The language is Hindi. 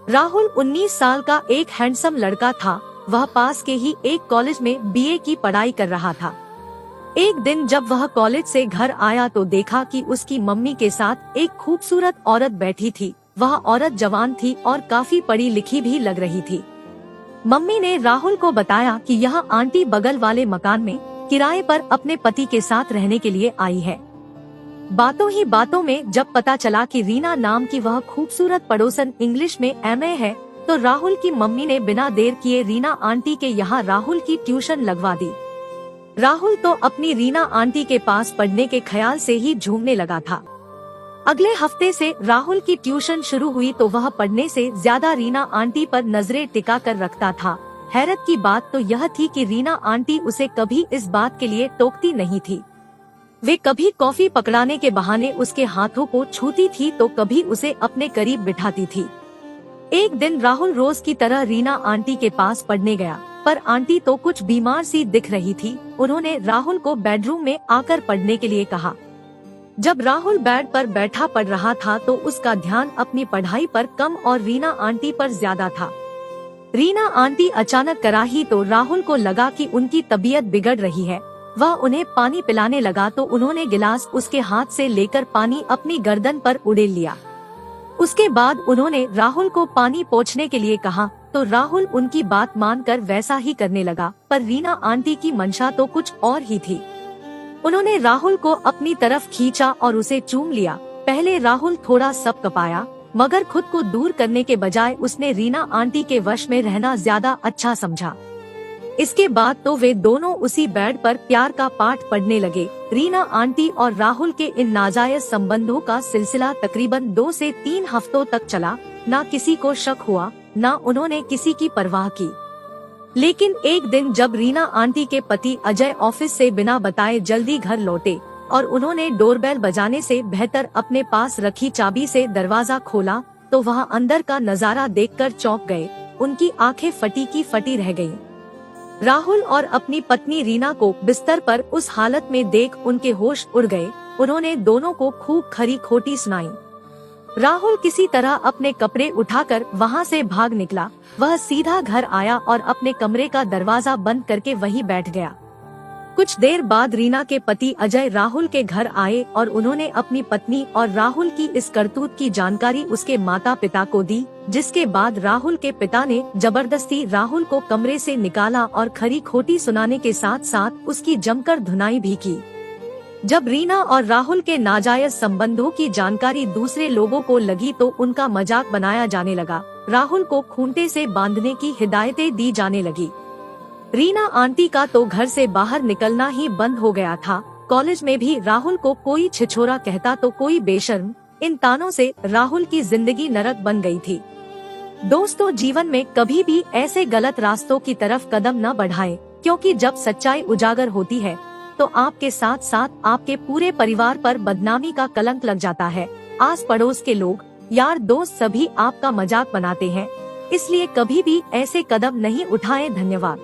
राहुल 19 साल का एक हैंडसम लड़का था। वह पास के ही एक कॉलेज में बीए की पढ़ाई कर रहा था। एक दिन जब वह कॉलेज से घर आया तो देखा कि उसकी मम्मी के साथ एक खूबसूरत औरत बैठी थी। वह औरत जवान थी और काफी पढ़ी लिखी भी लग रही थी। मम्मी ने राहुल को बताया कि यह आंटी बगल वाले मकान में किराए पर अपने पति के साथ रहने के लिए आई है। बातों ही बातों में जब पता चला कि रीना नाम की वह खूबसूरत पड़ोसन इंग्लिश में एमए है, तो राहुल की मम्मी ने बिना देर किए रीना आंटी के यहाँ राहुल की ट्यूशन लगवा दी। राहुल तो अपनी रीना आंटी के पास पढ़ने के ख्याल से ही झूमने लगा था। अगले हफ्ते से राहुल की ट्यूशन शुरू हुई तो वह पढ़ने से ज्यादा रीना आंटी पर नजरें टिका कर रखता था। हैरत की बात तो यह थी कि रीना आंटी उसे कभी इस बात के लिए टोकती नहीं थी। वे कभी कॉफी पकड़ाने के बहाने उसके हाथों को छूती थी तो कभी उसे अपने करीब बिठाती थी। एक दिन राहुल रोज की तरह रीना आंटी के पास पढ़ने गया, पर आंटी तो कुछ बीमार सी दिख रही थी। उन्होंने राहुल को बेडरूम में आकर पढ़ने के लिए कहा। जब राहुल बेड पर बैठा पढ़ रहा था तो उसका ध्यान अपनी पढ़ाई पर कम और रीना आंटी पर ज्यादा था। रीना आंटी अचानक कराही तो राहुल को लगा कि उनकी तबीयत बिगड़ रही है। वह उन्हें पानी पिलाने लगा तो उन्होंने गिलास उसके हाथ से लेकर पानी अपनी गर्दन पर उड़ेल लिया। उसके बाद उन्होंने राहुल को पानी पोंछने के लिए कहा तो राहुल उनकी बात मानकर वैसा ही करने लगा, पर रीना आंटी की मंशा तो कुछ और ही थी। उन्होंने राहुल को अपनी तरफ खींचा और उसे चूम लिया। पहले राहुल थोड़ा सब कपाया, मगर खुद को दूर करने के बजाय उसने रीना आंटी के वश में रहना ज्यादा अच्छा समझा। इसके बाद तो वे दोनों उसी बेड पर प्यार का पाठ पढ़ने लगे। रीना आंटी और राहुल के इन नाजायज संबंधों का सिलसिला तकरीबन 2 से 3 हफ्तों तक चला। ना किसी को शक हुआ, ना उन्होंने किसी की परवाह की। लेकिन एक दिन जब रीना आंटी के पति अजय ऑफिस से बिना बताए जल्दी घर लौटे और उन्होंने डोरबेल बजाने से बेहतर अपने पास रखी चाबी से दरवाजा खोला, तो वह अंदर का नजारा देखकर चौंक गए। उनकी आंखें फटी की फटी रह गईं। राहुल और अपनी पत्नी रीना को बिस्तर पर उस हालत में देख उनके होश उड़ गए। उन्होंने दोनों को खूब खरी खोटी सुनाई। राहुल किसी तरह अपने कपड़े उठाकर वहां से भाग निकला। वह सीधा घर आया और अपने कमरे का दरवाजा बंद करके वहीं बैठ गया। कुछ देर बाद रीना के पति अजय राहुल के घर आए और उन्होंने अपनी पत्नी और राहुल की इस करतूत की जानकारी उसके माता पिता को दी, जिसके बाद राहुल के पिता ने जबरदस्ती राहुल को कमरे से निकाला और खरी खोटी सुनाने के साथ साथ उसकी जमकर धुनाई भी की। जब रीना और राहुल के नाजायज संबंधों की जानकारी दूसरे लोगों को लगी तो उनका मजाक बनाया जाने लगा। राहुल को खूंटे से बांधने की हिदायतें दी जाने लगी। रीना आंटी का तो घर से बाहर निकलना ही बंद हो गया था। कॉलेज में भी राहुल को कोई छिछोरा कहता तो कोई बेशर्म। इन तानों से राहुल की जिंदगी नरक बन गई थी। दोस्तों, जीवन में कभी भी ऐसे गलत रास्तों की तरफ कदम न बढ़ाएं, क्योंकि जब सच्चाई उजागर होती है तो आपके साथ साथ आपके पूरे परिवार पर बदनामी का कलंक लग जाता है। आस पड़ोस के लोग, यार दोस्त सभी आपका मजाक बनाते हैं, इसलिए कभी भी ऐसे कदम नहीं उठाएं। धन्यवाद।